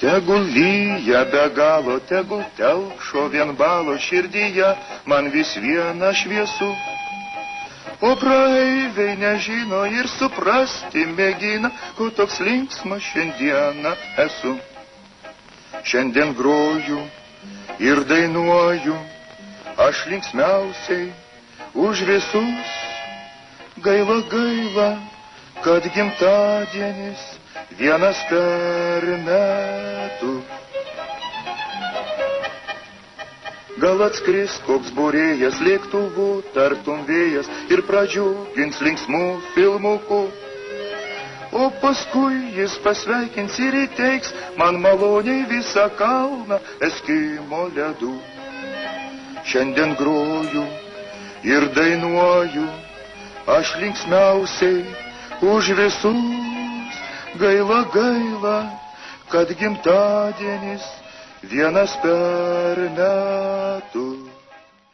Tegul lyja be galo, tegul telkšo vien balo širdyje, man vis viena šviesu. O praeiviai nežino ir suprasti mėgina, ko toks linksmas šiandieną esu. Šiandien groju ir dainuoju, aš linksmiausiai už visus. Gaila, gaila, kad gimtadienis vienas per metus. Gal atskris koks būrėjas lėktuvų, tartum vėjas, ir pradžiugins linksmų filmukų. O paskui jis pasveikins ir įteiks man maloniai visą kalną Eskimo ledų. Šiandien groju ir dainuoju, aš linksmiausiai už visus. Gaila, gaila, kad gimtadienis vienas per metus.